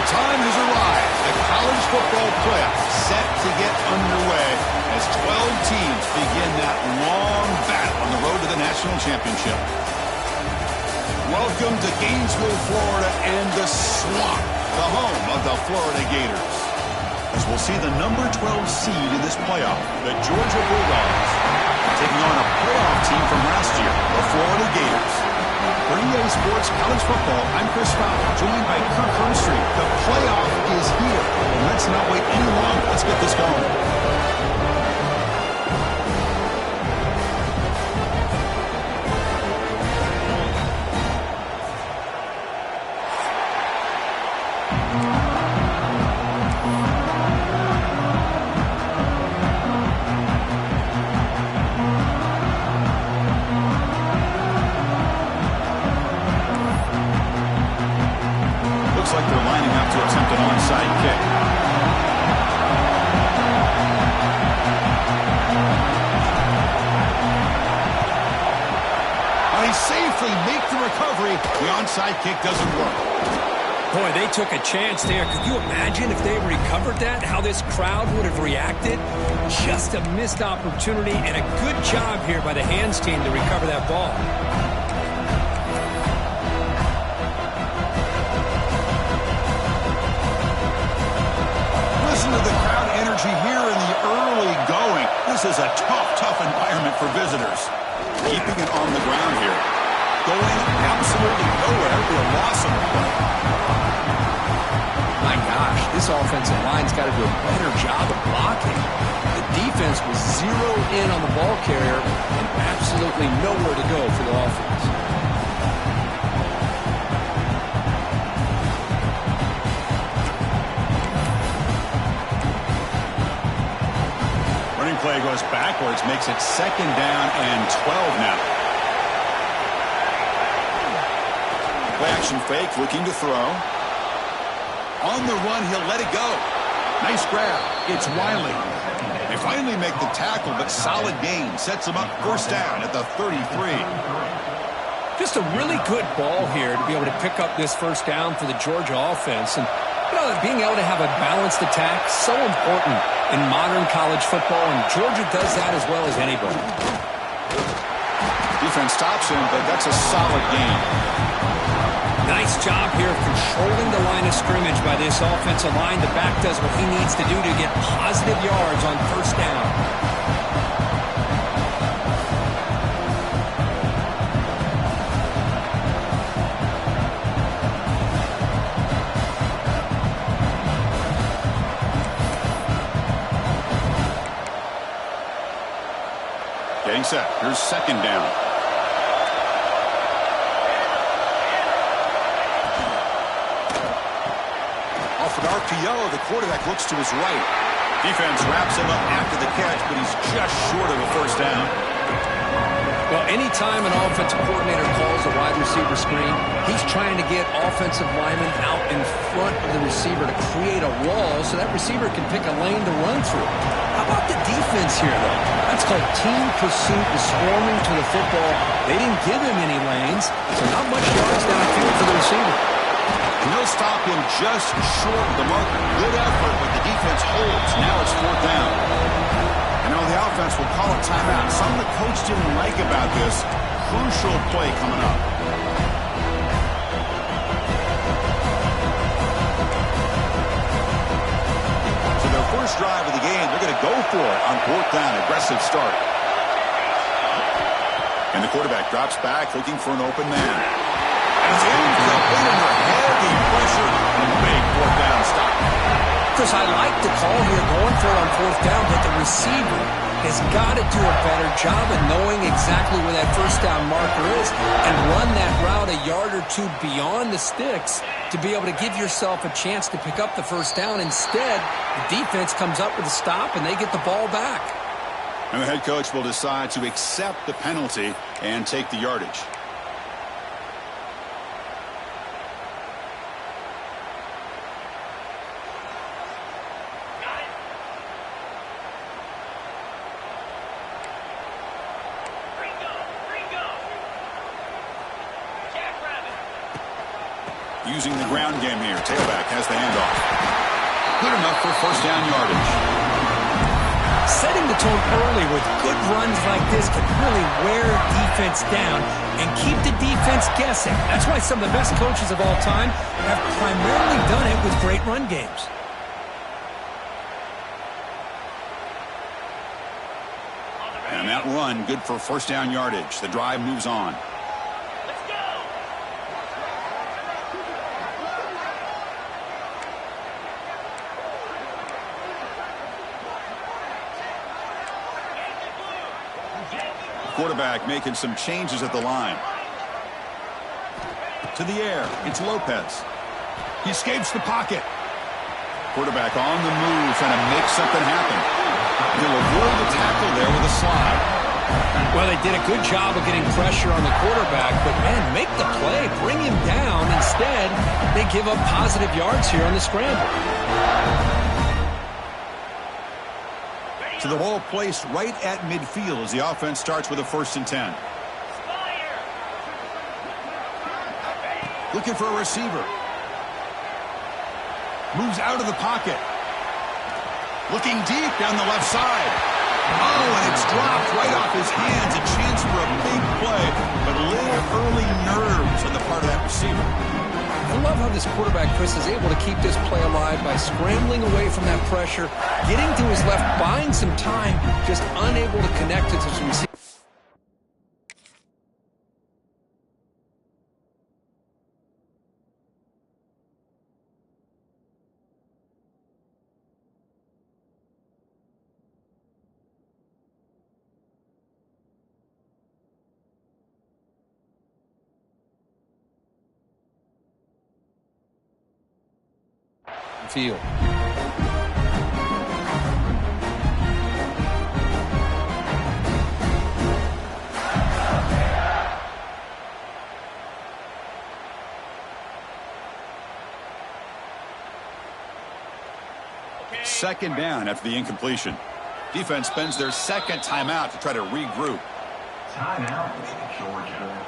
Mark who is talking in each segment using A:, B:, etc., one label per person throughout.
A: Time has arrived. The college football playoffs set to get underway as 12 teams begin that long battle on the road to the national championship. Welcome to Gainesville, Florida, and the Swamp, the home of the Florida Gators. As we'll see the number 12 seed in this playoff, the Georgia Bulldogs, taking on a playoff team from last year, the Florida Gators. For EA Sports College Football, I'm Chris Fowler, joined by Kirk Herbstreit. The playoff is here. Let's not wait any longer. Let's get this going. Like they're lining up to attempt an onside kick. They safely make the recovery. The onside kick doesn't work.
B: Boy, they took a chance there. Could you imagine if they recovered that, how this crowd would have reacted? Just a missed opportunity and a good job here by the hands team to recover that ball.
A: Listen to the crowd energy here in the early going. This is a tough environment for visitors. Keeping it on the ground here. Going absolutely nowhere for a loss of play.
B: My gosh, this offensive line's got to do a better job of blocking. The defense was zeroed in on the ball carrier and absolutely nowhere to go for the offense.
A: Play goes backwards, makes it 2nd down and 12 now. Play action fake, looking to throw. On the run, he'll let it go. Nice grab. It's Wiley. They finally make the tackle, but solid gain. Sets him up 1st down at the 33.
B: Just a really good ball here to be able to pick up this 1st down for the Georgia offense. And you know, being able to have a balanced attack, so important in modern college football, and Georgia does that as well as anybody.
A: Defense stops him, but that's a solid gain.
B: Nice job here of controlling the line of scrimmage by this offensive line. The back does what he needs to do to get positive yards on 1st down.
A: Getting set. Here's 2nd down. Off an RPO, the quarterback looks to his right. Defense wraps him up after the catch, but he's just short of a 1st down.
B: Well, anytime an offensive coordinator calls a wide receiver screen, he's trying to get offensive linemen out in front of the receiver to create a wall so that receiver can pick a lane to run through. How about the defense here, though? That's called team pursuit and swarming to the football. They didn't give him any lanes, so not much yards downfield for the receiver.
A: And they'll stop him just short of the marker. Good effort, but the defense holds. Now it's 4th down. And now the offense will call a timeout. Something the coach didn't like about this. Crucial play coming up. So their first drive of the game, they're going to go for it on 4th down. Aggressive start. And the quarterback drops back, looking for an open man. And it's incomplete under heavy pressure. And big 4th down stop.
B: Chris, I like the call here going for it on 4th down, but the receiver, has got to do a better job of knowing exactly where that first down marker is and run that route a yard or two beyond the sticks to be able to give yourself a chance to pick up the first down. Instead, the defense comes up with a stop and they get the ball back.
A: And the head coach will decide to accept the penalty and take the yardage. Using the ground game here. Tailback has the handoff. Good enough for first down yardage.
B: Setting the tone early with good runs like this can really wear defense down and keep the defense guessing. That's why some of the best coaches of all time have primarily done it with great run games.
A: And that run, good for first down yardage. The drive moves on. Quarterback making some changes at the line. To the air. It's Lopez. He escapes the pocket. Quarterback on the move, trying to make something happen. He'll avoid the tackle there with a slide.
B: Well, they did a good job of getting pressure on the quarterback, but, man, make the play. Bring him down. Instead, they give up positive yards here on the scramble.
A: So the ball placed right at midfield as the offense starts with a 1st and 10. Looking for a receiver. Moves out of the pocket. Looking deep down the left side. Oh, and it's dropped right off his hands. A chance for a big play, but a little early nerves on the part of that receiver.
B: I love how this quarterback, Chris, is able to keep this play alive by scrambling away from that pressure, getting to his left, buying some time, just unable to connect to his receiver. Field.
A: Second down after the incompletion. Defense spends their second timeout to try to regroup.
C: Timeout, Georgia.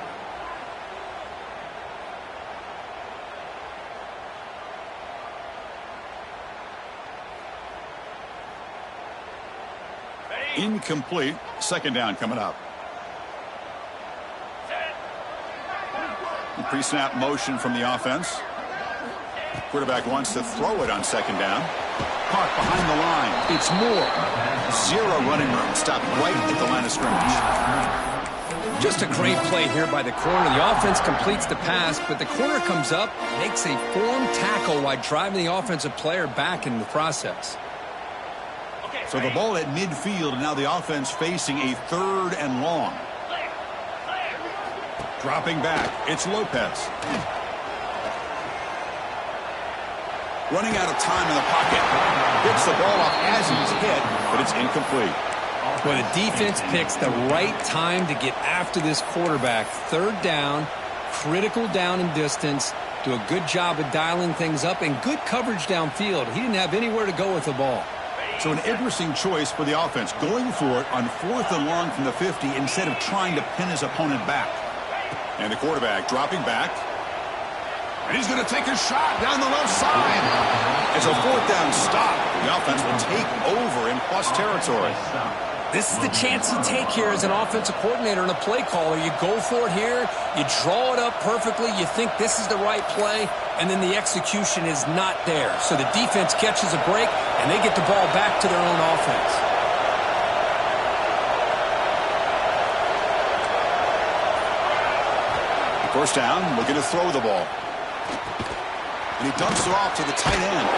A: Incomplete. Second down coming up. Pre-snap motion from the offense. Quarterback wants to throw it on second down. Caught behind the line. It's Moore. Zero running room. Stopped right at the line of scrimmage.
B: Just a great play here by the corner. The offense completes the pass, but the corner comes up, makes a form tackle while driving the offensive player back in the process.
A: So the ball at midfield, and now the offense facing a 3rd and long. Dropping back, it's Lopez. Running out of time in the pocket. Picks the ball off as he's hit, but it's incomplete.
B: Well, the defense picks the right time to get after this quarterback. 3rd down, critical down and distance. Do a good job of dialing things up and good coverage downfield. He didn't have anywhere to go with the ball.
A: So an interesting choice for the offense, going for it on 4th and long from the 50 instead of trying to pin his opponent back. And the quarterback dropping back. And he's going to take a shot down the left side. It's a 4th down stop. The offense will take over in plus territory.
B: This is the chance you take here as an offensive coordinator and a play caller. You go for it here, you draw it up perfectly, you think this is the right play, and then the execution is not there. So the defense catches a break, and they get the ball back to their own offense.
A: First down, looking to throw the ball. And he dumps it off to the tight end.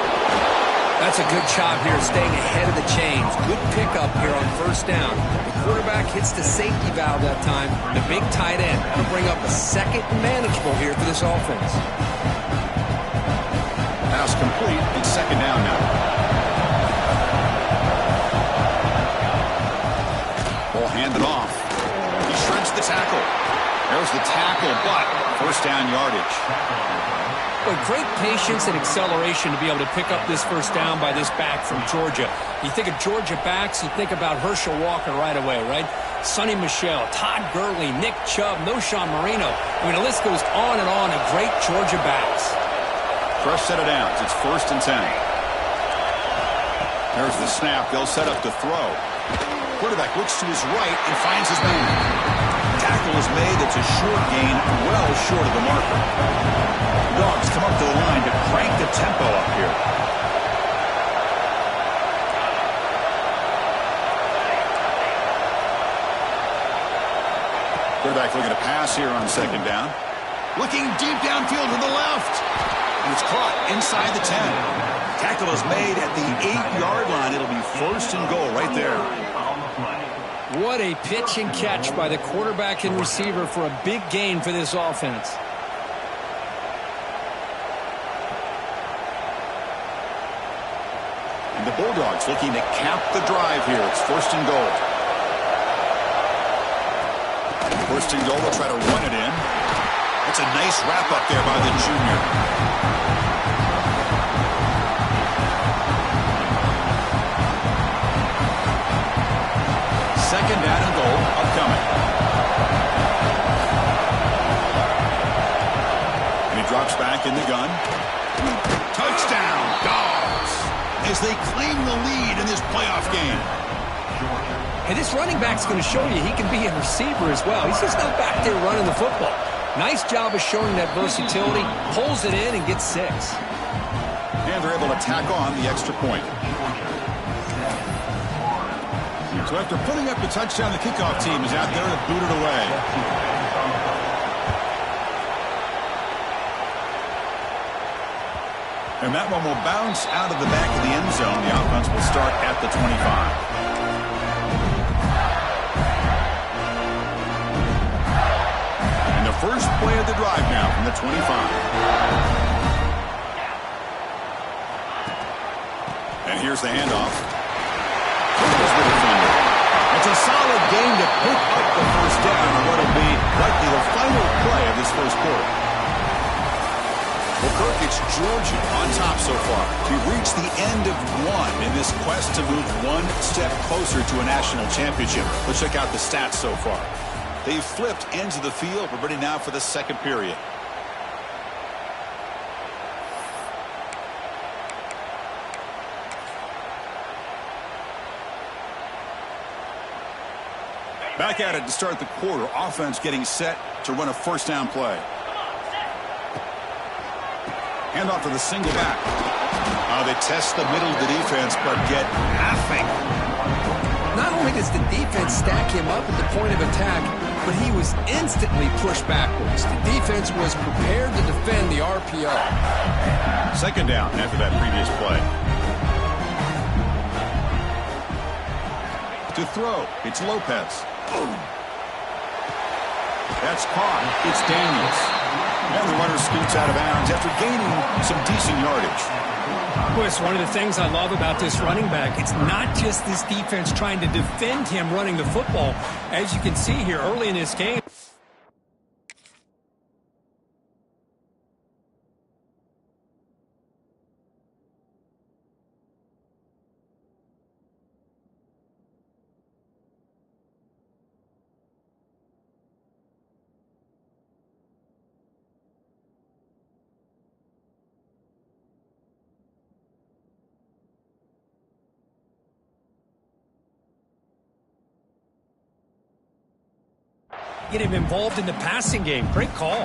B: That's a good job here, staying ahead of the chains. Good pickup here on first down. The quarterback hits the safety valve that time. The big tight end. That'll bring up a second and manageable here for this offense.
A: Pass complete. It's second down now. Ball handed off. He shreds the tackle. There's the tackle, but first down yardage.
B: But great patience and acceleration to be able to pick up this first down by this back from Georgia. You think of Georgia backs, you think about Herschel Walker right away, right? Sonny Michel, Todd Gurley, Nick Chubb, Noshawn Marino. I mean, the list goes on and on of great Georgia backs.
A: Fresh set of downs. It's 1st and 10. There's the snap. They'll set up to throw. Quarterback looks to his right and finds his man. Tackle is made. It's a short gain, well short of the marker. Dogs come up to the line to crank the tempo up here. Quarterback looking to pass here on second down. Looking deep downfield to the left. And it's caught inside the 10. Tackle is made at the 8-yard line. It'll be 1st and goal right there.
B: What a pitch and catch by the quarterback and receiver for a big gain for this offense.
A: And the Bulldogs looking to cap the drive here. It's 1st and goal. 1st and goal. They'll try to run it in. That's a nice wrap up there by the junior. Second down and goal upcoming. And he drops back in the gun. Touchdown, Dogs, as they claim the lead in this playoff game.
B: Hey, this running back's going to show you he can be a receiver as well. He's just not back there running the football. Nice job of showing that versatility. Pulls it in and gets 6.
A: And they're able to tack on the extra point. So after putting up the touchdown, the kickoff team is out there to boot it away. And that one will bounce out of the back of the end zone. The offense will start at the 25. And the first play of the drive now from the 25. And here's the handoff. It's a solid game to pick up the first down on what will be likely the final play of this first quarter. Well, Kirk, it's Georgia on top so far. We've reached the end of one in this quest to move one step closer to a national championship. Let's check out the stats so far. They've flipped ends of the field. We're ready now for the second period. Back at it to start the quarter. Offense getting set to run a first down play. Hand off to the single back. They test the middle of the defense, but get nothing.
B: Not only does the defense stack him up at the point of attack, but he was instantly pushed backwards. The defense was prepared to defend the RPO.
A: Second down after that previous play. To throw, it's Lopez. That's caught. It's Daniels. And the runner scoots out of bounds after gaining some decent yardage.
B: Boy, it's one of the things I love about this running back. It's not just this defense trying to defend him running the football. As you can see here early in this game. Get him involved in the passing game. Great call.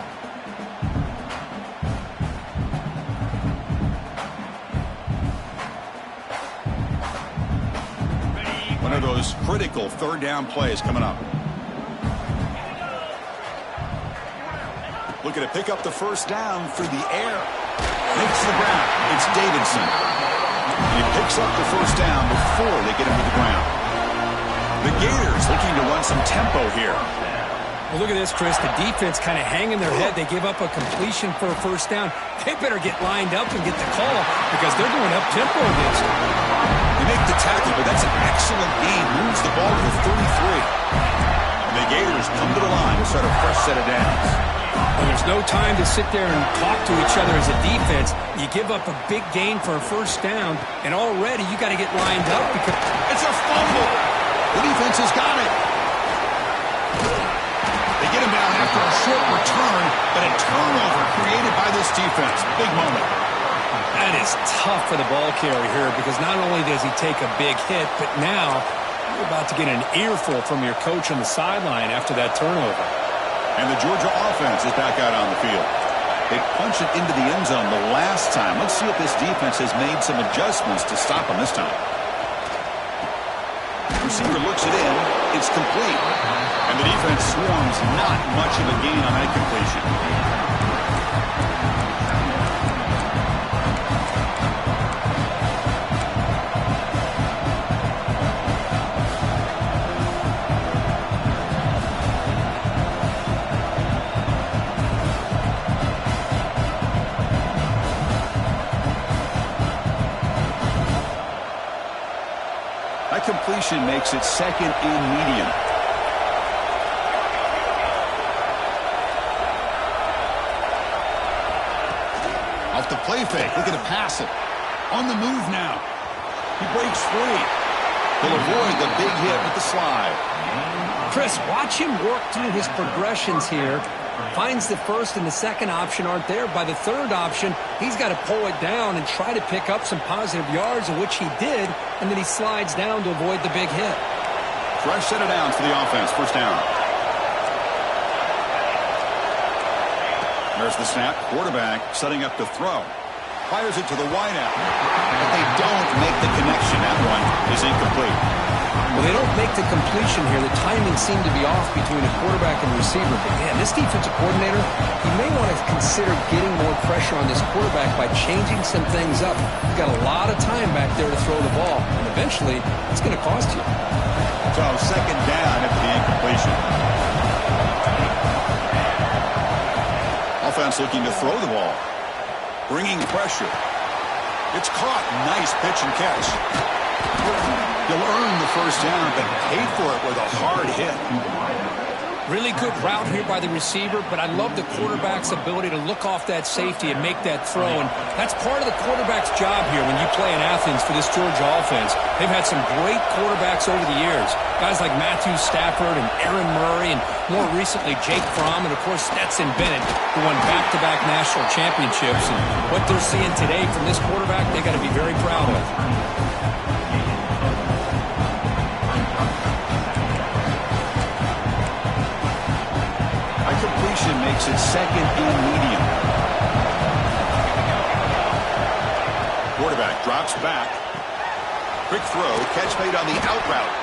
A: One of those critical third down plays coming up. Looking to pick up the first down through the air. Makes the grab. It's Davidson. And he picks up the first down before they get him to the ground. The Gators looking to run some tempo here.
D: Well, look at this, Chris. The defense kind of hanging their head. They give up a completion for a first down. They better get lined up and get the call because they're going up tempo against them.
A: They make the tackle, but that's an excellent gain. Moves the ball to the 33. And the Gators come to the line to start a fresh set of downs.
D: Well, there's no time to sit there and talk to each other as a defense. You give up a big gain for a first down, and already you got to get lined up because
A: it's a fumble. The defense has got it. They get him down after a short return, but a turnover created by this defense. Big moment.
D: That is tough for the ball carrier here because not only does he take a big hit, but now you're about to get an earful from your coach on the sideline after that turnover.
A: And the Georgia offense is back out on the field. They punched it into the end zone the last time. Let's see if this defense has made some adjustments to stop them this time. Receiver looks it in. It's complete. And the defense swarms not much of a gain on that completion. That completion makes it second and medium. Off the play fake. Look at the pass it. On the move now. He breaks free. He'll avoid the big hit with the slide.
D: Chris, watch him work through his progressions here. Finds the first and the second option aren't there. By the third option, he's got to pull it down and try to pick up some positive yards, of which he did, and then he slides down to avoid the big hit.
A: Fresh set of downs for the offense. First down. There's the snap. Quarterback setting up to throw. Fires it to the wideout. But they don't make the connection. That one is incomplete.
D: Well, they don't make the completion here. The timing seemed to be off between a quarterback and receiver. But, man, this defensive coordinator, he may want to consider getting more pressure on this quarterback by changing some things up. You've got a lot of time back there to throw the ball. And eventually, it's going to cost you.
A: So, second down after the incompletion. Offense looking to throw the ball. Bringing pressure. It's caught. Nice pitch and catch. He'll earn the first down, but paid for it with a hard hit.
D: Really good route here by the receiver, but I love the quarterback's ability to look off that safety and make that throw. And that's part of the quarterback's job here when you play in Athens for this Georgia offense. They've had some great quarterbacks over the years. Guys like Matthew Stafford and Aaron Murray, and more recently Jake Fromm, and of course Stetson Bennett, who won back-to-back national championships. And what they're seeing today from this quarterback, they got to be very proud of.
A: Completion makes it second and medium. Quarterback drops back. Quick throw, catch made on the out route.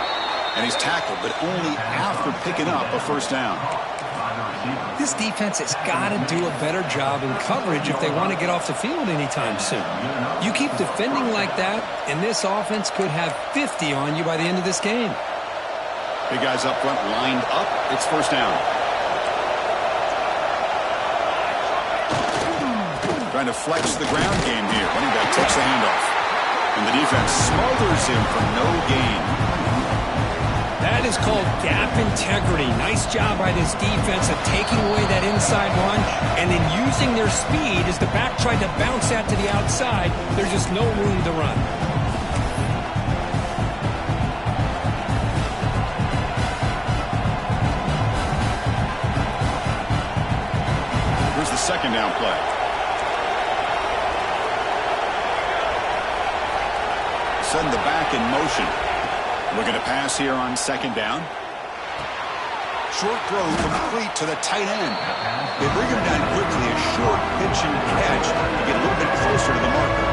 A: And he's tackled, but only after picking up a first down.
D: This defense has got to do a better job in coverage if they want to get off the field anytime soon. You keep defending like that, and this offense could have 50 on you by the end of this game.
A: Big guys up front lined up. It's first down. Trying to flex the ground game here. Running back takes the handoff. And the defense smothers him for no gain.
D: That is called gap integrity. Nice job by this defense of taking away that inside run and then using their speed as the back tried to bounce that to the outside. There's just no room to run.
A: Here's the second down play. Send the back in motion. Looking to pass here on second down. Short throw complete to the tight end. They bring him down quickly. A short pitch and catch to get a little bit closer to the marker.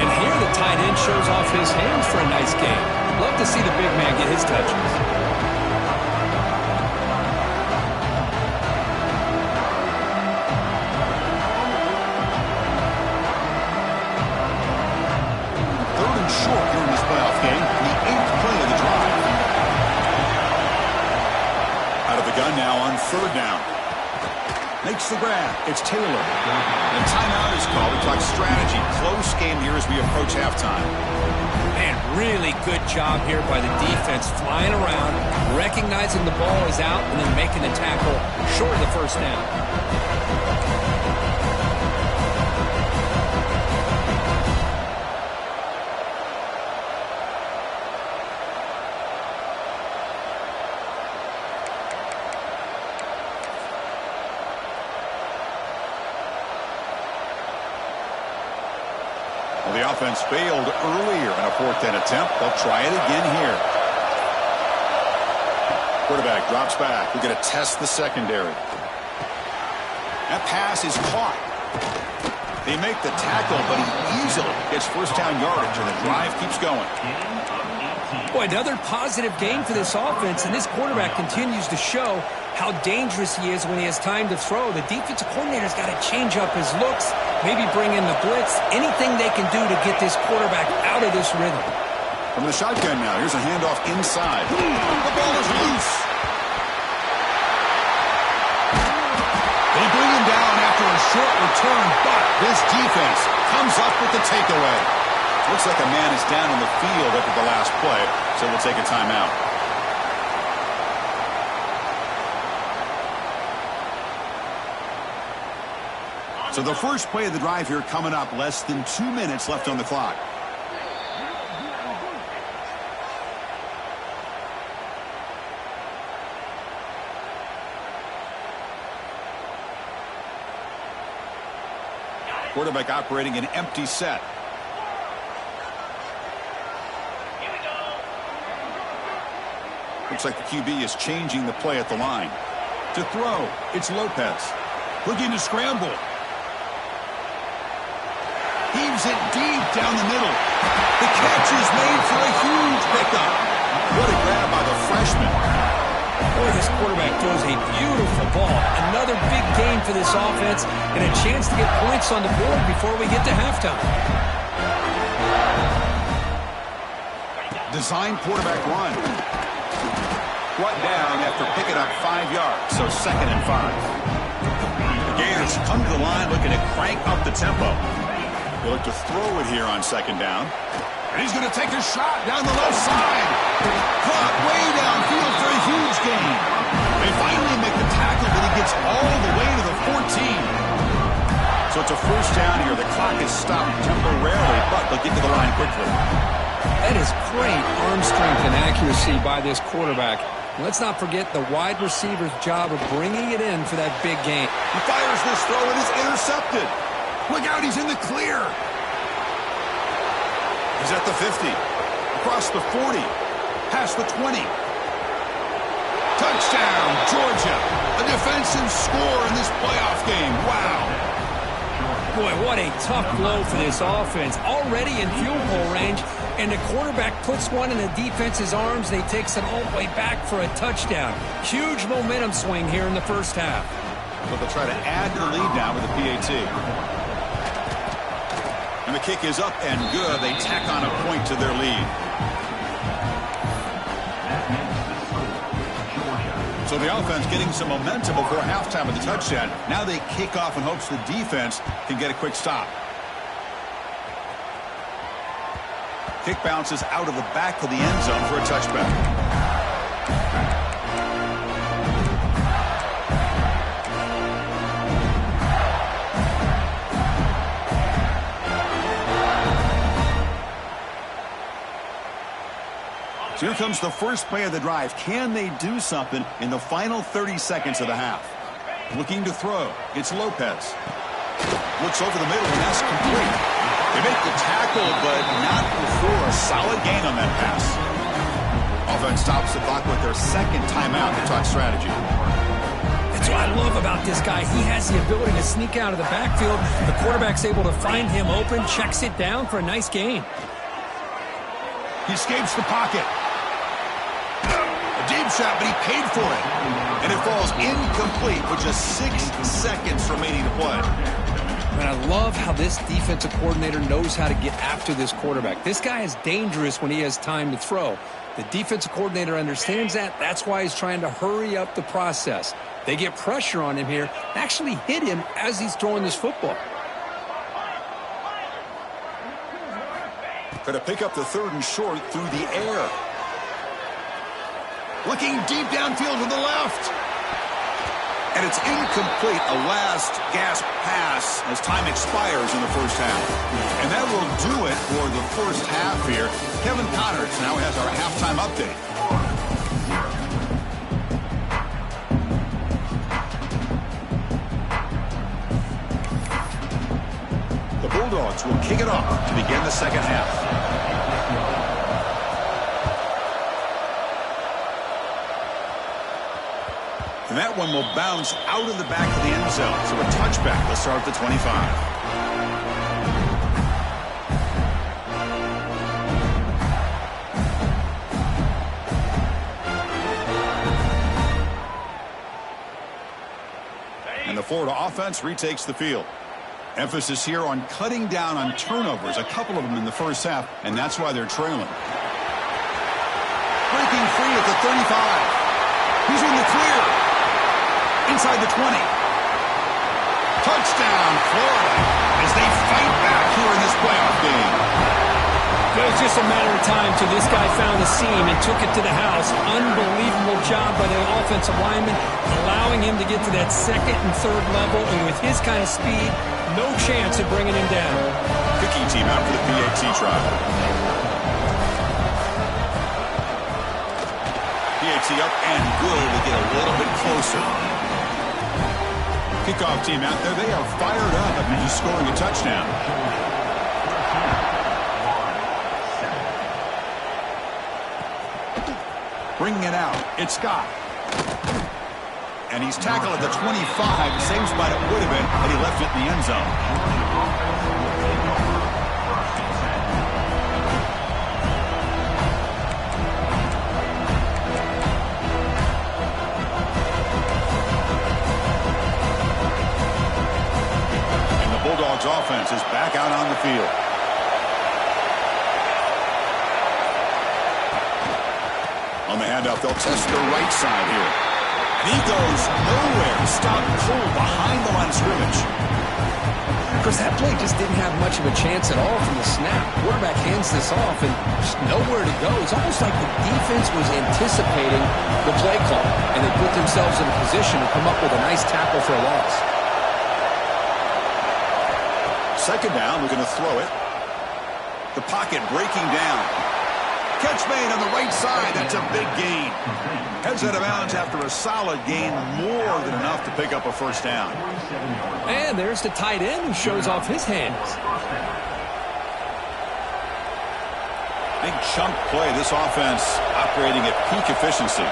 D: And here the tight end shows off his hands for a nice game. Love to see the big man get his touches.
A: third down. Makes the grab. It's Taylor. The timeout is called. We talk strategy. Close game here as we approach halftime.
D: Man, really good job here by the defense, flying around, recognizing the ball is out, and then making the tackle short of the first down.
A: The offense failed earlier in a fourth down attempt. They'll try it again here. Quarterback drops back. We're going to test the secondary. That pass is caught. They make the tackle, but he easily gets first down yardage, and the drive keeps going.
D: Boy, another positive game for this offense, and this quarterback continues to show how dangerous he is when he has time to throw. The defensive coordinator's got to change up his looks, maybe bring in the blitz, anything they can do to get this quarterback out of this rhythm.
A: From the shotgun now, here's a handoff inside. The ball is loose. They bring him down after a short return, but this defense comes up with the takeaway. Looks like a man is down in the field after the last play, so we'll take a timeout. So the first play of the drive here coming up, less than 2 minutes left on the clock. Quarterback operating an empty set. Looks like the QB is changing the play at the line. To throw, it's Lopez. Looking to scramble. Heaves it deep down the middle. The catch is made for a huge pickup. What a grab by the freshman.
D: Boy, this quarterback throws a beautiful ball. Another big game for this offense and a chance to get points on the board before we get to halftime.
A: Design quarterback run. Brought down after picking up 5 yards, so 2nd and 5. The Gators come to the line looking to crank up the tempo. They look to throw it here on 2nd down. And he's going to take a shot down the left side. Caught way downfield for a huge gain. They finally make the tackle, but he gets all the way to the 14. So it's a first down here. The clock is stopped temporarily, but they'll get to the line quickly.
D: That is great arm strength and accuracy by this quarterback. Let's not forget the wide receiver's job of bringing it in for that big game.
A: He fires this throw and is intercepted. Look out, he's in the clear. He's at the 50. Across the 40. Past the 20. Touchdown, Georgia. A defensive score in this playoff game. Wow.
D: Boy, what a tough blow for this offense. Already in field goal range, and the quarterback puts one in the defense's arms. They takes it all the way back for a touchdown. Huge momentum swing here in the first half.
A: But they'll try to add to the lead now with the PAT. And the kick is up and good. They tack on a point to their lead. So the offense getting some momentum before halftime with the touchdown. Now they kick off in hopes the defense can get a quick stop. Kick bounces out of the back of the end zone for a touchback. So here comes the first play of the drive. Can they do something in the final 30 seconds of the half? Looking to throw. It's Lopez. Looks over the middle, and that's complete. They make the tackle, but not before a solid gain on that pass. Offense stops the clock with their second timeout to talk strategy.
D: That's what I love about this guy. He has the ability to sneak out of the backfield. The quarterback's able to find him open, checks it down for a nice gain.
A: He escapes the pocket. A deep shot, but he paid for it. And it falls incomplete with just 6 seconds remaining to play.
D: And I love how this defensive coordinator knows how to get after this quarterback. This guy is dangerous when he has time to throw. The defensive coordinator understands that. That's why he's trying to hurry up the process. They get pressure on him here, actually hit him as he's throwing this football.
A: Going to pick up the 3rd and short through the air. Looking deep downfield to the left. And it's incomplete, a last gasp pass as time expires in the first half. And that will do it for the first half here. Kevin Connors now has our halftime update. The Bulldogs will kick it off to begin the second half. And that one will bounce out of the back of the end zone. So a touchback. They'll start at the 25. And the Florida offense retakes the field. Emphasis here on cutting down on turnovers, a couple of them in the first half, and that's why they're trailing. Breaking free at the 35. He's in the clear. Inside the 20. Touchdown, Florida, as they fight back here in this playoff game.
D: It was just a matter of time till this guy found the seam and took it to the house. Unbelievable job by the offensive lineman, allowing him to get to that 2nd and 3rd level, and with his kind of speed, no chance of bringing him down.
A: Kicking team out for the PAT trial. PAT up and good to get a little bit closer. Kickoff team out there, they are fired up after just scoring a touchdown. Bringing it out, it's Scott. And he's tackled at the 25, same spot it would have been had he left it in the end zone. Bulldogs offense is back out on the field. On the handoff, they'll test the right side here. And he goes nowhere. Stop cold behind the line of scrimmage.
B: Of course, that play just didn't have much of a chance at all from the snap. Quarterback hands this off and just nowhere to go. It's almost like the defense was anticipating the play call, and they put themselves in a position to come up with a nice tackle for a loss.
A: Second down, we're going to throw it. The pocket breaking down. Catch made on the right side. That's a big gain. Heads out of bounds after a solid gain, more than enough to pick up a first down.
D: And there's the tight end who shows off his hands.
A: Big chunk play. This offense operating at peak efficiency.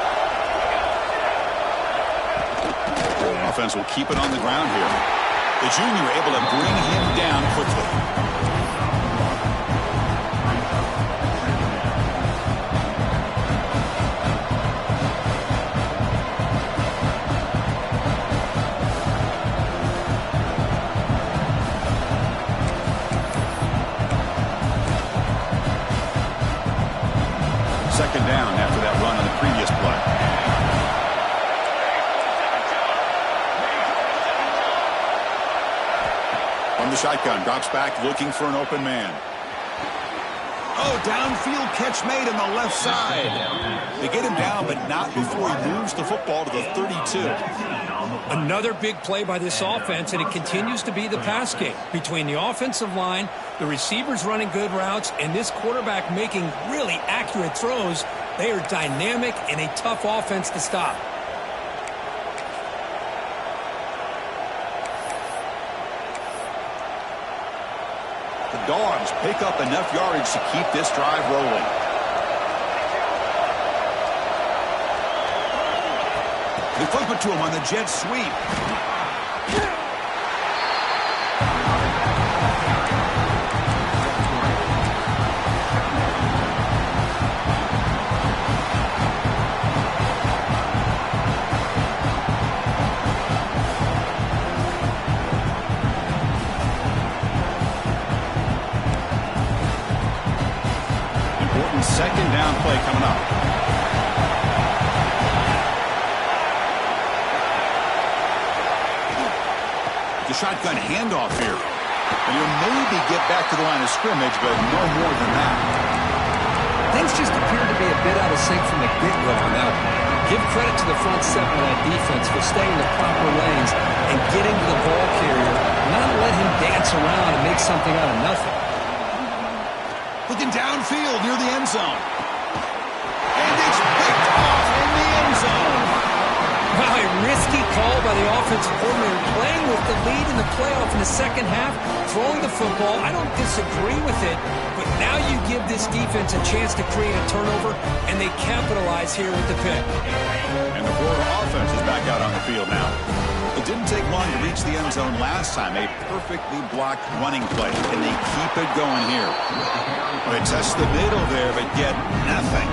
A: The offense will keep it on the ground here. The junior able to bring him down quickly. Second down after that run on the previous play. From the shotgun, drops back, looking for an open man. Oh, downfield catch made on the left side. They get him down, but not before he moves the football to the 32.
D: Another big play by this offense, and it continues to be the pass game. Between the offensive line, the receivers running good routes, and this quarterback making really accurate throws, they are dynamic and a tough offense to stop.
A: The Dogs pick up enough yardage to keep this drive rolling. They flip it to him on the jet sweep. Second down play coming up. The shotgun handoff here. And he'll maybe get back to the line of scrimmage, but no more than that.
B: Things just appear to be a bit out of sync from the get-go on that one. Give credit to the front seven of that defense for staying in the proper lanes and getting to the ball carrier, not let him dance around and make something out of nothing.
A: Looking downfield near the end zone. And it's picked off in the end zone.
D: Wow, a risky call by the offensive coordinator, playing with the lead in the playoff in the second half, throwing the football. I don't disagree with it, but now you give this defense a chance to create a turnover, and they capitalize here with the pick.
A: And the Florida offense is back out on the field now. It didn't take long to reach the end zone last time. A perfectly blocked running play, and they keep it going here. They test the middle there, but get nothing.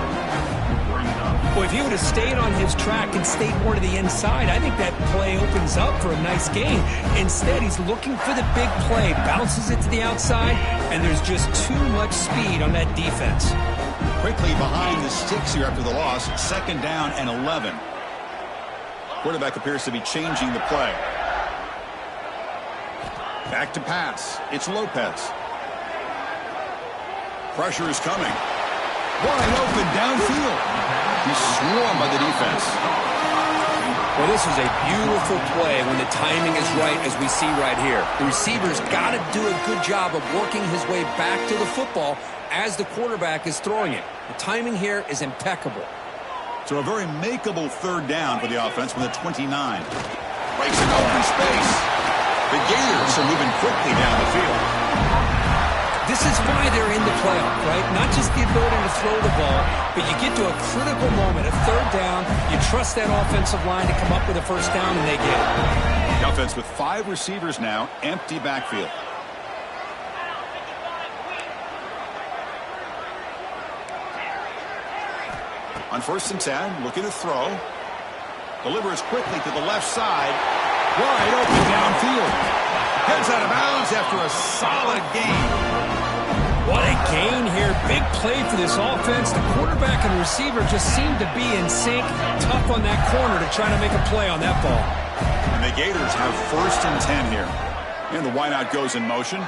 D: Well, if he would have stayed on his track and stayed more to the inside, I think that play opens up for a nice gain. Instead, he's looking for the big play, bounces it to the outside, and there's just too much speed on that defense.
A: Quickly behind the sticks here after the loss. 2nd down and 11. Quarterback appears to be changing the play. Back to pass. It's Lopez. Pressure is coming. Wide open downfield. He's swarmed by the defense.
B: Well, this is a beautiful play when the timing is right, as we see right here. The receiver's got to do a good job of working his way back to the football as the quarterback is throwing it. The timing here is impeccable.
A: So a very makeable 3rd down for the offense from the 29. Breaks an open space. The Gators are moving quickly down the field.
D: This is why they're in the playoff, right? Not just the ability to throw the ball, but you get to a critical moment, a 3rd down. You trust that offensive line to come up with a 1st down, and they get it.
A: The offense with 5 receivers now, empty backfield. On 1st and 10, looking to throw. Delivers quickly to the left side. Wide open downfield. Heads out of bounds after a solid gain.
D: What a gain here. Big play for this offense. The quarterback and receiver just seem to be in sync. Tough on that corner to try to make a play on that ball.
A: And the Gators have 1st and 10 here. And the wideout goes in motion.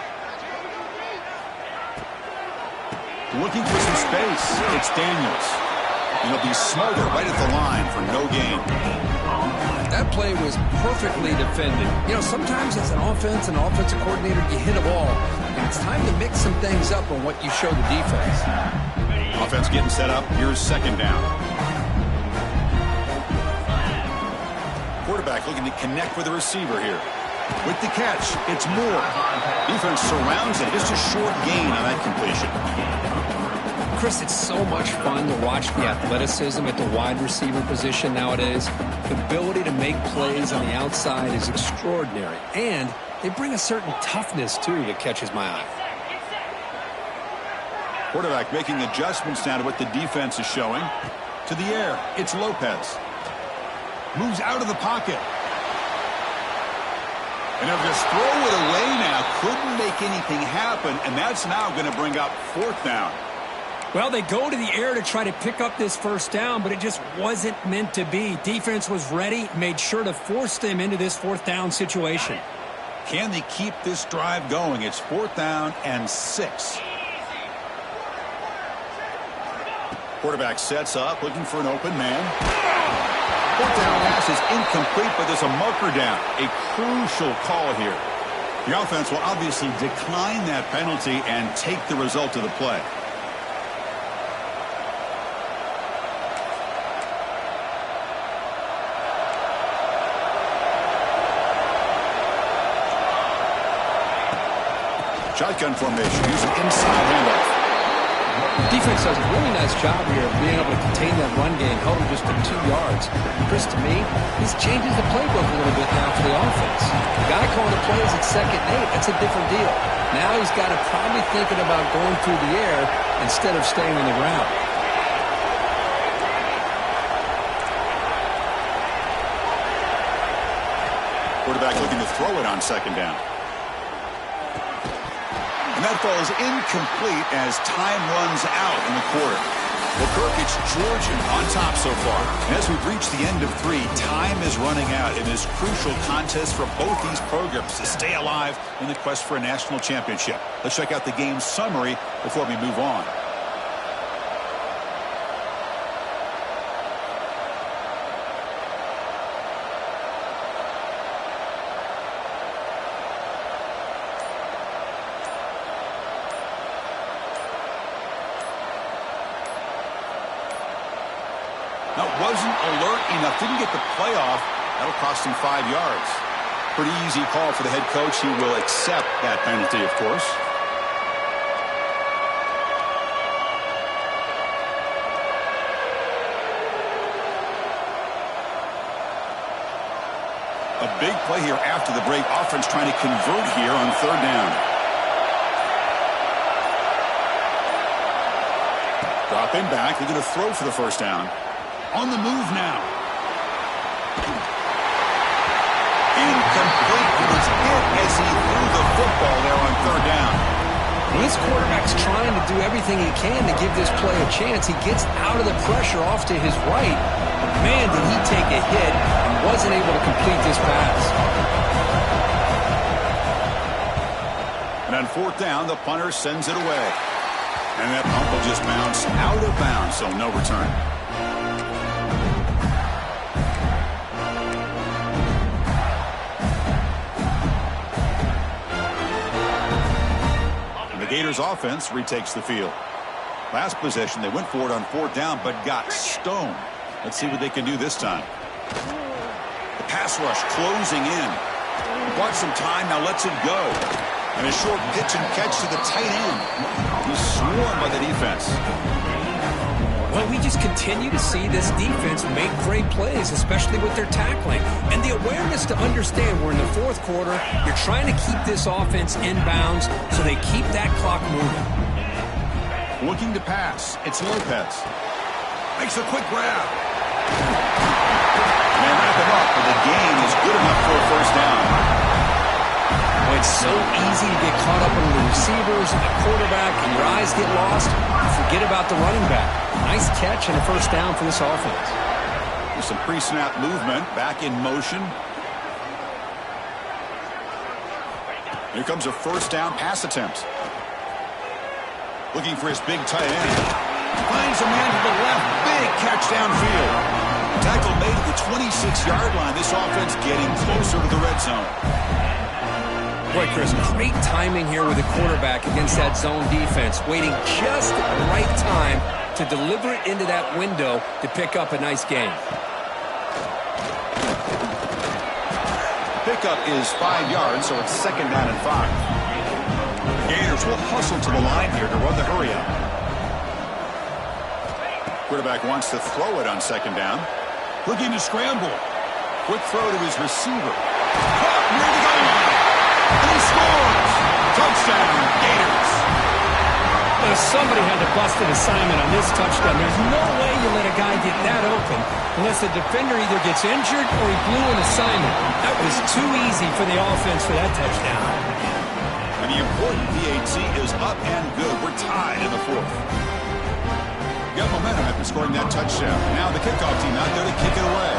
A: Looking for some space. It's Daniels. And he'll be smothered right at the line for no gain.
B: That play was perfectly defended. You know, sometimes as an offensive coordinator, you hit a ball, and it's time to mix some things up on what you show the defense.
A: Offense getting set up. Here's 2nd down. Quarterback looking to connect with the receiver here. With the catch, it's Moore. Defense surrounds it. Just a short gain on that completion.
B: Chris, it's so much fun to watch the athleticism at the wide receiver position nowadays. The ability to make plays on the outside is extraordinary. And they bring a certain toughness, too, that catches my eye.
A: Quarterback making adjustments now to what the defense is showing. To the air, it's Lopez. Moves out of the pocket. And they'll just throw it away now. Couldn't make anything happen, and that's now going to bring up 4th down.
D: Well, they go to the air to try to pick up this 1st down, but it just wasn't meant to be. Defense was ready, made sure to force them into this 4th down situation.
A: Can they keep this drive going? It's 4th down and 6. Quarterback sets up, looking for an open man. 4th down pass is incomplete, but there's a marker down. A crucial call here. The offense will obviously decline that penalty and take the result of the play. Shotgun formation, using inside handoff.
B: Defense does a really nice job here of being able to contain that run game, held him just to 2 yards. Chris, to me, this changes the playbook a little bit now for the offense. The guy calling the plays at 2nd and 8, that's a different deal. Now he's got to probably thinking about going through the air instead of staying on the ground.
A: Quarterback looking to throw it on 2nd down. And that ball is incomplete as time runs out in the quarter. Well, Kirk, it's Georgia on top so far. And as we've reached the end of 3, time is running out in this crucial contest for both these programs to stay alive in the quest for a national championship. Let's check out the game summary before we move on. Now, wasn't alert enough, didn't get the playoff. That'll cost him 5 yards. Pretty easy call for the head coach. He will accept that penalty, of course. A big play here after the break. Offense trying to convert here on 3rd down. Dropping back. They're going to throw for the 1st down. On the move now. Incomplete. He was hit as he threw the football there on 3rd down.
B: Well, this quarterback's trying to do everything he can to give this play a chance. He gets out of the pressure off to his right. But man, did he take a hit and wasn't able to complete this pass.
A: And on 4th down, the punter sends it away. And that pump will just bounce out of bounds, so no return. Gators offense retakes the field. Last possession, they went for it on 4th down, but got stoned. Let's see what they can do this time. The pass rush closing in. Bought some time, now lets it go. And a short pitch and catch to the tight end. He's swarmed by the defense.
B: Well, we just continue to see this defense make great plays, especially with their tackling. And the awareness to understand we're in the 4th quarter, you're trying to keep this offense in bounds so they keep that clock moving.
A: Looking to pass. It's Lopez. Makes a quick grab. And they wrap him up, but the gain is good enough for a 1st down.
B: Well, it's so easy to get caught up in the receivers and the quarterback, and your eyes get lost. Forget about the running back. Nice catch and a 1st down for this offense.
A: There's some pre-snap movement, back in motion. Here comes a 1st down pass attempt. Looking for his big tight end. Finds a man to the left. Big catch downfield. Tackle made at the 26-yard line. This offense getting closer to the red zone.
B: Boy, Chris, great timing here with the quarterback against that zone defense. Waiting just the right time to deliver it into that window to pick up a nice gain.
A: Pickup is 5 yards, so it's 2nd down and 5. The Gators will hustle to the line here to run the hurry up. Quarterback wants to throw it on 2nd down. Looking to scramble. Quick throw to his receiver. Caught near the goal line. And he scores! Touchdown, Gators!
D: Well, somebody had to bust an assignment on this touchdown. There's no way you let a guy get that open unless the defender either gets injured or he blew an assignment. That was too easy for the offense for that touchdown.
A: And the important PAT is up and good. We're tied in the 4th. Got momentum after scoring that touchdown. Now the kickoff team out there to kick it away.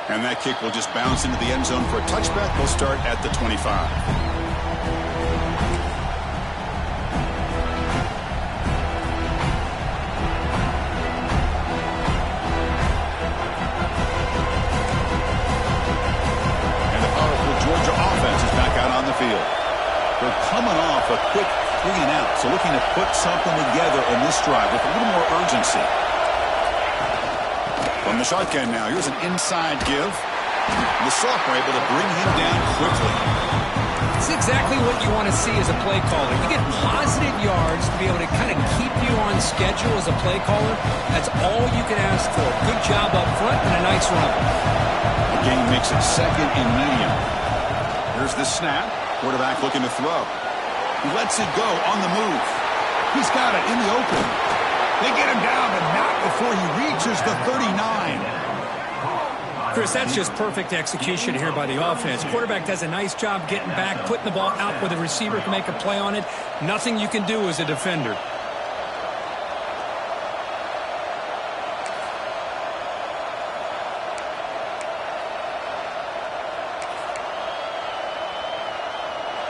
A: And that kick will just bounce into the end zone for a touchback. They'll start at the 25. And the powerful Georgia offense is back out on the field. They're coming off a quick 3-and-out, so looking to put something together in this drive with a little more urgency. From the shotgun now, here's an inside give. The sophomore able to bring him down quickly.
B: It's exactly what you want to see as a play caller. You get positive yards to be able to kind of keep you on schedule as a play caller. That's all you can ask for. Good job up front and a nice run.
A: The game makes it 2nd and medium. Here's the snap. Quarterback looking to throw. He lets it go on the move. He's got it in the open. They get him down, but not before he reaches the 39.
D: Chris, that's just perfect execution here by the offense. Quarterback does a nice job getting back, putting the ball out where the receiver can make a play on it. Nothing you can do as a defender.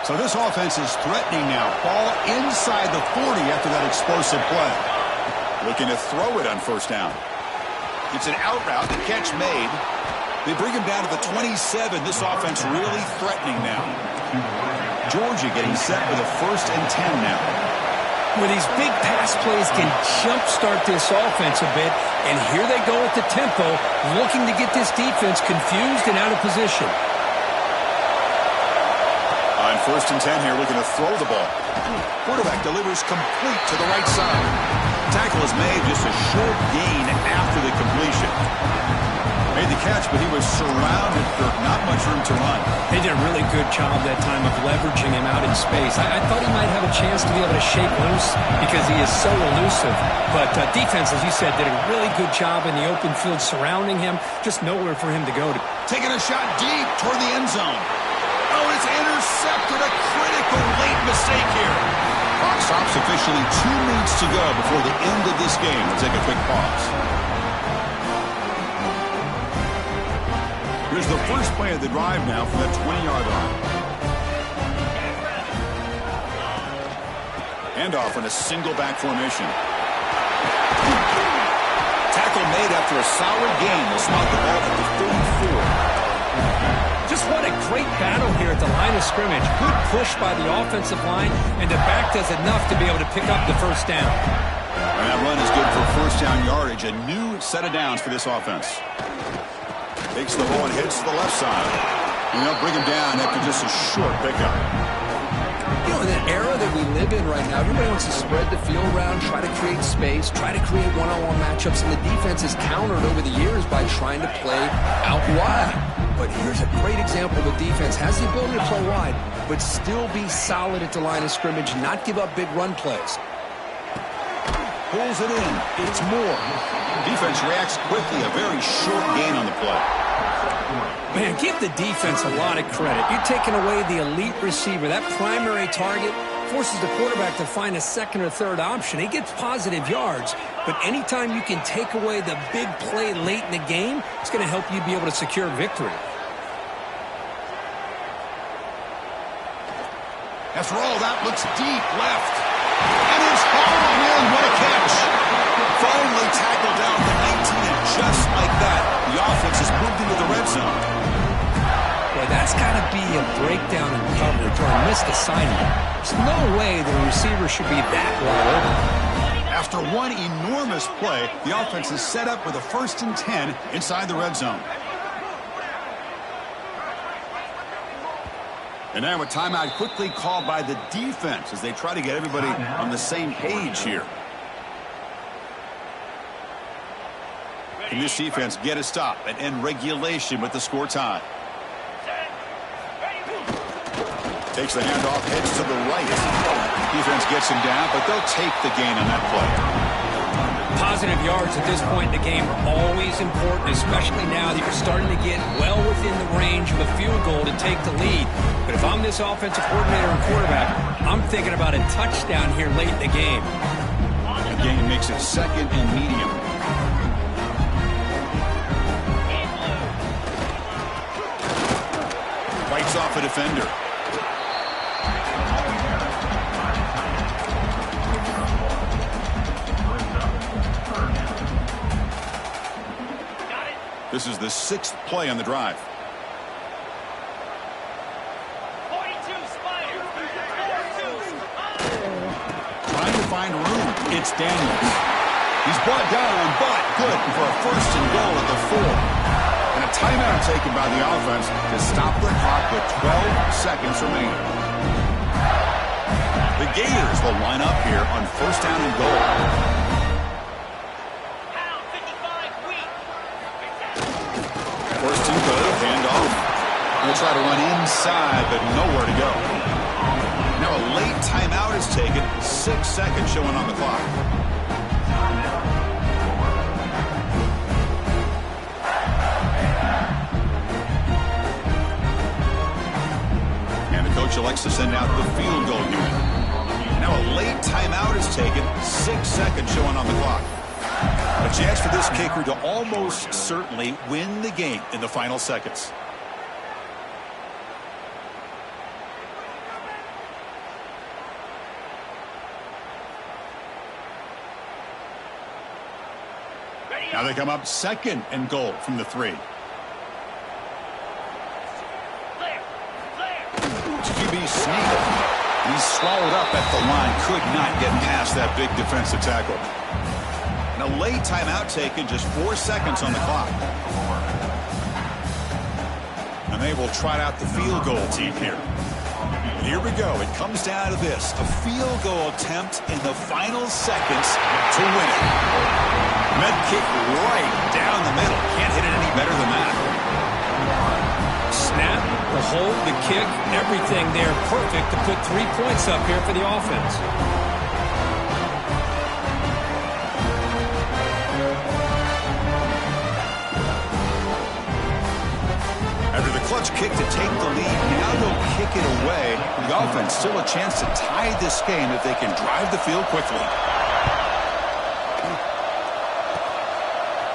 A: So this offense is threatening now. Ball inside the 40 after that explosive play. Looking to throw it on first down. It's an out route. The catch made. They bring him down to the 27. This offense really threatening now. Georgia getting set for the 1st and 10 now.
D: Where these big pass plays can jumpstart this offense a bit. And here they go at the tempo, looking to get this defense confused and out of position.
A: On 1st and 10 here, looking to throw the ball. Quarterback delivers complete to the right side. Tackle is made, just a short gain after the completion. Made the catch, but he was surrounded for not much room to run.
D: They did a really good job that time of leveraging him out in space. I thought he might have a chance to be able to shake loose because he is so elusive. But defense, as you said, did a really good job in the open field surrounding him. Just nowhere for him to go.
A: Taking a shot deep toward the end zone. Oh, it's intercepted. A critical late mistake here. Clock stops officially 2 minutes to go before the end of this game. We'll take a quick pause. Here's the first play of the drive now for the 20-yard line. Handoff in a single back formation. Tackle made after a solid gain. They'll spot the ball at the 34.
D: Just what a great battle here at the line of scrimmage. Good push by the offensive line, and the back does enough to be able to pick up the first down.
A: And that run is good for first down yardage. A new set of downs for this offense. Takes the ball and heads to the left side. And they'll bring him down after just a short pickup.
B: You know, in the era that we live in right now, everybody wants to spread the field around, try to create space, try to create one-on-one matchups, and the defense has countered over the years by trying to play out wide. But here's a great example. The defense has the ability to play wide, but still be solid at the line of scrimmage, not give up big run plays.
A: Pulls it in. It's more. Defense reacts quickly. A very short gain on the play.
D: Man, give the defense a lot of credit. You're taking away the elite receiver. That primary target forces the quarterback to find a second or third option. He gets positive yards, but anytime you can take away the big play late in the game, it's going to help you be able to secure victory.
A: After all, that looks deep left. And it's hauled in. What a catch. Finally tackled down the 19, and just like that, the offense has moved into the red zone.
D: Boy, that's got to be a breakdown in coverage or a missed assignment. There's no way the receiver should be that wide open.
A: After one enormous play, the offense is set up with a 1st and 10 inside the red zone. And now a timeout quickly called by the defense as they try to get everybody on the same page here. Can this defense get a stop and end regulation with the score tie? Takes the handoff, heads to the right. Defense gets him down, but they'll take the gain on that play.
D: Positive yards at this point in the game are always important, especially now that you're starting to get well within the range of a field goal to take the lead. But if I'm this offensive coordinator and quarterback, I'm thinking about a touchdown here late in the game.
A: The game makes it 2nd and medium. Fights off a defender. This is the 6th play on the drive.
E: 42 Spiders. 42
A: Trying to find room. It's Daniels. He's brought down, but good for a 1st and goal at the 4. And a timeout taken by the offense to stop the clock with 12 seconds remaining. The Gators will line up here on 1st down and goal. First and goal, handoff. We'll try to run inside, but nowhere to go. Now a late timeout is taken. 6 seconds showing on the clock. to send out the field goal unit. Now a late timeout is taken. 6 seconds showing on the clock. A chance for this kicker to almost certainly win the game in the final seconds. Now they come up 2nd and goal from the 3. QB sneak. He's swallowed up at the line. Could not get past that big defensive tackle. And a late timeout taken. Just 4 seconds on the clock. And they will trot out the field goal team here. And here we go. It comes down to this. A field goal attempt in the final seconds to win it. Med kick right down the middle. Can't hit it any better than that.
D: Snap, the hold, the kick, everything there perfect to put 3 points up here for the offense.
A: After the clutch kick to take the lead, now they'll kick it away. The offense still a chance to tie this game if they can drive the field quickly.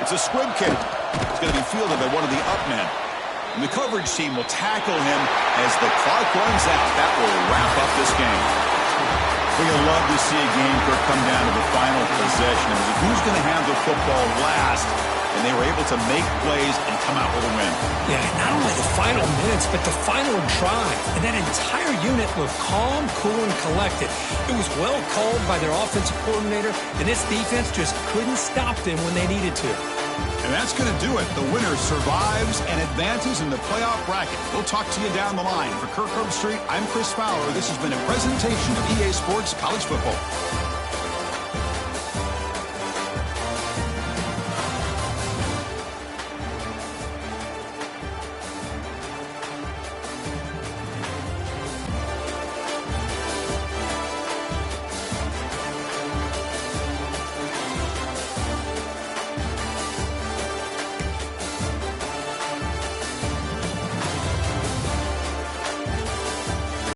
A: It's a squib kick. It's going to be fielded by one of the up men. And the coverage team will tackle him as the clock runs out. That will wrap up this game. We would love to see a game come down to the final possession. Who's going to have the football last? And they were able to make plays and come out with a win.
D: Yeah, not only the final minutes, but the final drive. And that entire unit looked calm, cool, and collected. It was well called by their offensive coordinator, and this defense just couldn't stop them when they needed to.
A: And that's going to do it. The winner survives and advances in the playoff bracket. We'll talk to you down the line. For Kirk Herbstreit, I'm Chris Fowler. This has been a presentation of EA Sports College Football.